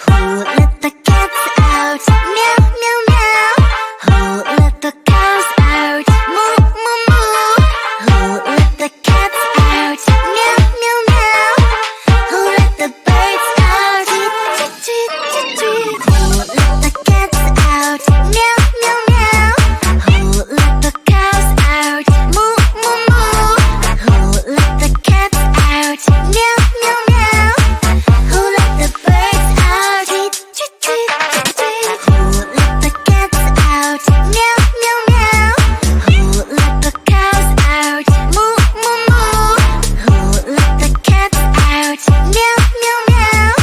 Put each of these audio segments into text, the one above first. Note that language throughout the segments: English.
Who let the cats out? Meow, meow, meow. Who let the cows out? Moo, moo, moo. Who let the cats out? Meow, meow, meow. Who let the birds out? Tweet, tweet, tweet, tweet, tweet. Who let the cats out? Meow, meow, meow. Who let the cows out? Moo, moo, moo. Who let the cats out? Meow, meow, meow. Who let the birds out? Tweet, tweet, tweet, tweet, tweet. Who let the cats out? Meow, meow, meow. Who let the cows out? Moo, moo, moo. Who let the cats out? Meow, meow, meow.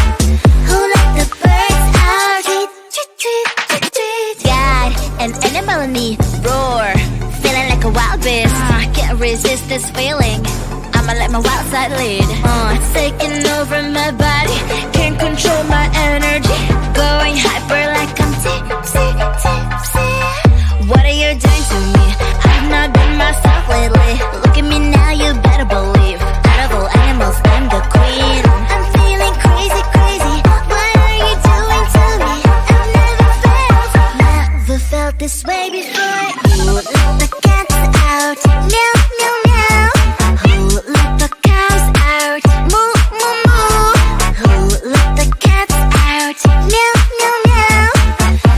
Who let the birds out? Tweet, tweet, tweet, tweet, tweet. God, an animal in me, roar, feeling like a wild beast. Can't resist this feeling. I'ma let my wild side lead. It's taking over my body, can't control my energy. Going hyper like I'm tipsy, tipsy. What are you doing to me? I've not been myself lately. Look at me now, you better believe. Out of all animals, I'm the queen. I'm feeling crazy, crazy. What are you doing to me? I've never felt this way before. Who let the cats out? Meow, meow, meow. Who let the cows out? Moo, moo, moo. Who let the cats out? Meow, meow, meow.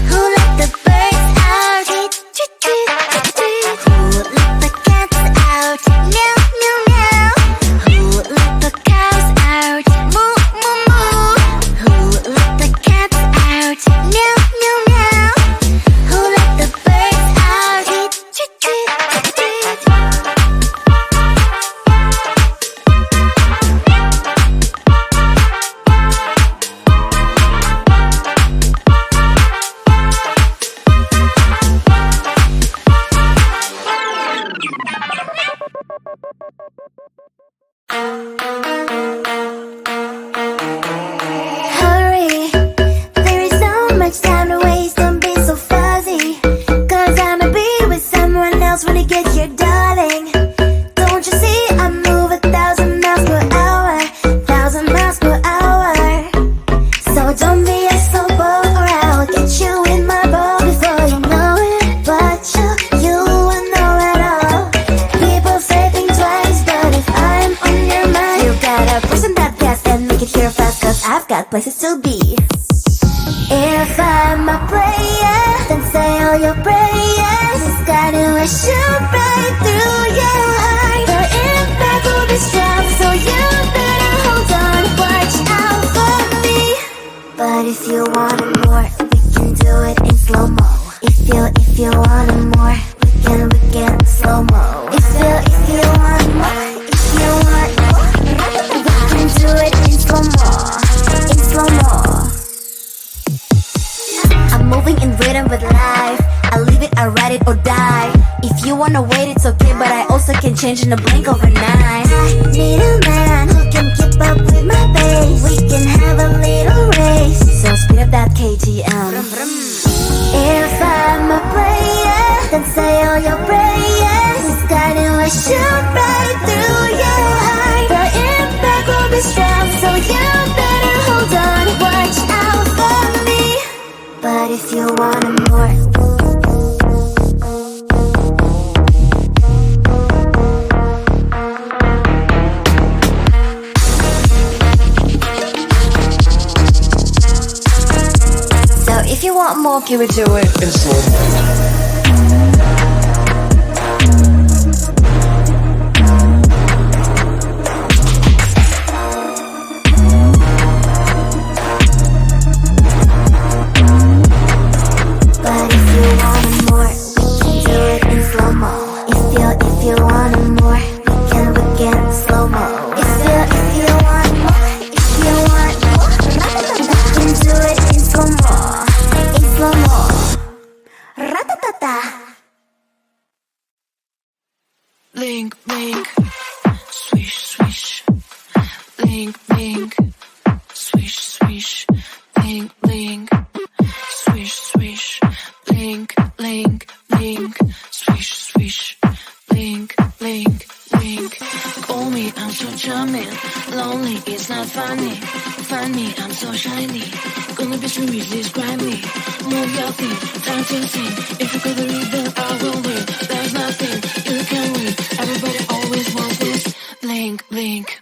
Who let the birds out? Tweet, tweet, tweet, tweet, tweet. Who let the cats out? Meow, meow, meow. Who let the cows out? Moo, moo, moo. Who let the cats out? Meow, meow, meow. Who let the birds out? Tweet, tweet, tweet, tweet, tweet. Hurry, there is so much time to waste, don't be so fuzzy. Cause I'ma be with someone else when you get here, darling. Don't you see, I move 1,000 miles per hour, 1,000 miles per hour. So don't be a slow boat or I'll get you in my boat before you know it. But you will know it all. People say think twice, but if I'm on your mind, you gotta push on that gas and make it here fast. Cause I've got places to be. If I'm a player, then say all your prayers. It's gonna shoot right through your heart. The impact will be strong, so you better hold on. Watch out for me. But if you want more, we can do it in slow-mo. If you want more, we can slow-mo. If you want more, we can do it in slow-mo, in slow-mo. I'm moving in rhythm with life. I live it, I ride it or die. If you wanna wait, it's okay, but I also can change in a blink overnight. I need a man who can keep up with my pace. We can have a little race, so speed up that KTM. If I'm a player, then say all your prayers. It's gonna shoot right through your heart. The impact will be strong, so you better hold on. Watch out for me. But if you want more, so if you want more, can we do it in slow-mo. But if you want more, we can do it in slow-mo. If you want more, we can slow-mo. If you want more, we can do it in slow-mo, in slow-mo. Ratatata. Blink, blink, swish, swish. Blink, blink, swish, swish. Blink, blink, swish, swish. Blink, blink, blink, swish, swish. Blink, blink, blink. Call me, I'm so charming. Lonely, it's not funny. Funny, I'm so shiny. Go Gonna be some resist, grind me. Move your feet, time to sing. If you could read, then I will win. There's nothing you can win. Everybody always wants this. Blink, blink.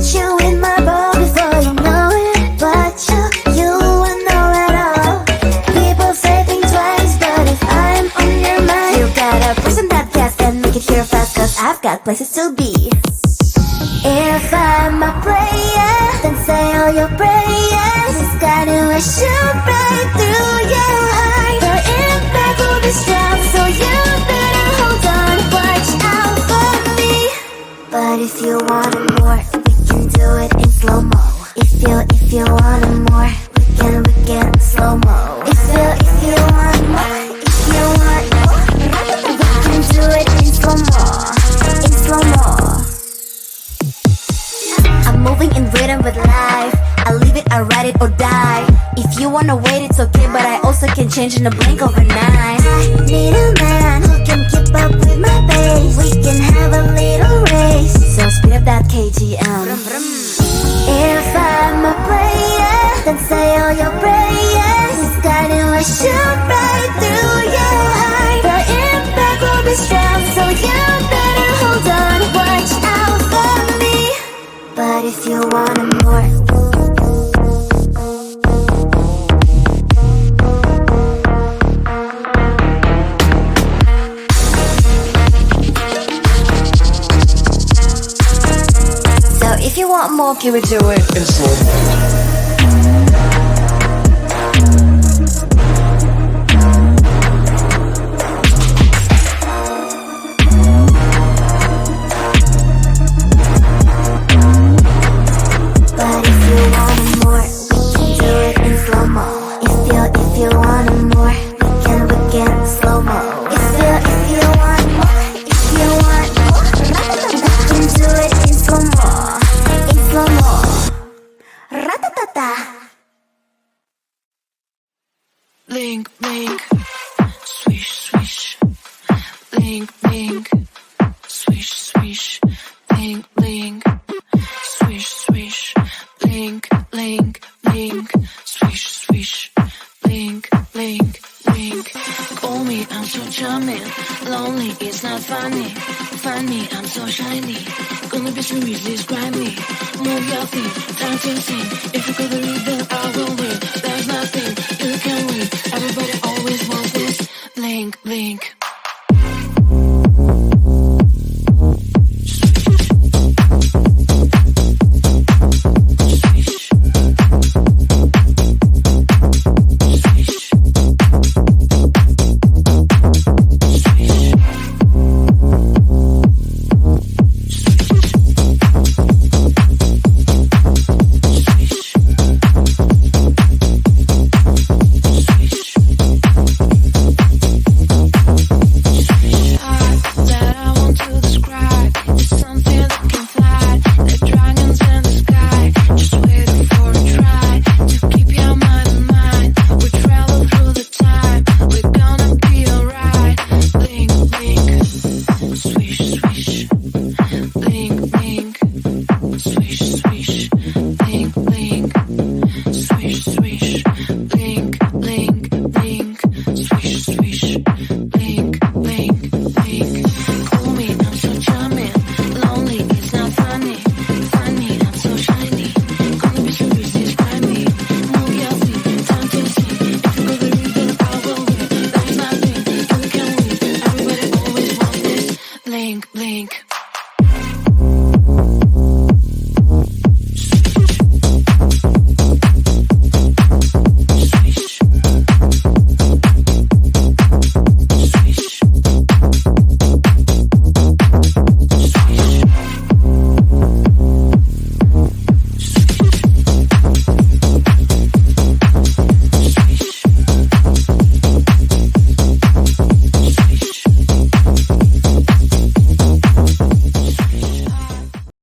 Get you in my bowl before you know it. But you places to be. If I'm a player, then say all your prayers. It's gonna shoot right through your heart. The impact will be strong, so you better hold on. Watch out for me. But if you want it more, we can do it in slow-mo. If you want it more, we can slow-mo. If you want more, we can do it in slow-mo. In slow-mo. I'm moving in rhythm with life. I leave it, I ride it or die. If you wanna wait, it's okay, but I also can change in a blink overnight. Need a man who can keep up with my pace. We can have a little race, so speed up that KTM. If I'm a player, then say all your prayers. It's gonna shoot right through your heart. The impact will be strong, so you better hold on. Watch out for me. But if you want it more, so if you want more, can we do it in slow-mo. But if you want it more, we can do it in slow-mo. If you want it more, we can slow-mo. If you want more, we can do it in slow-mo. In slow-mo. Ratatata. Blink, blink, swish, swish. Blink, blink, swish, swish. Blink, blink, swish, swish. Blink, blink, blink, swish, swish. Blink, blink, blink. Call me, I'm so charming. Lonely, it's not funny. Find me, I'm so shiny. Gonna be some music, describe me. Move your feet, time to sing. If you got the rhythm, I will win.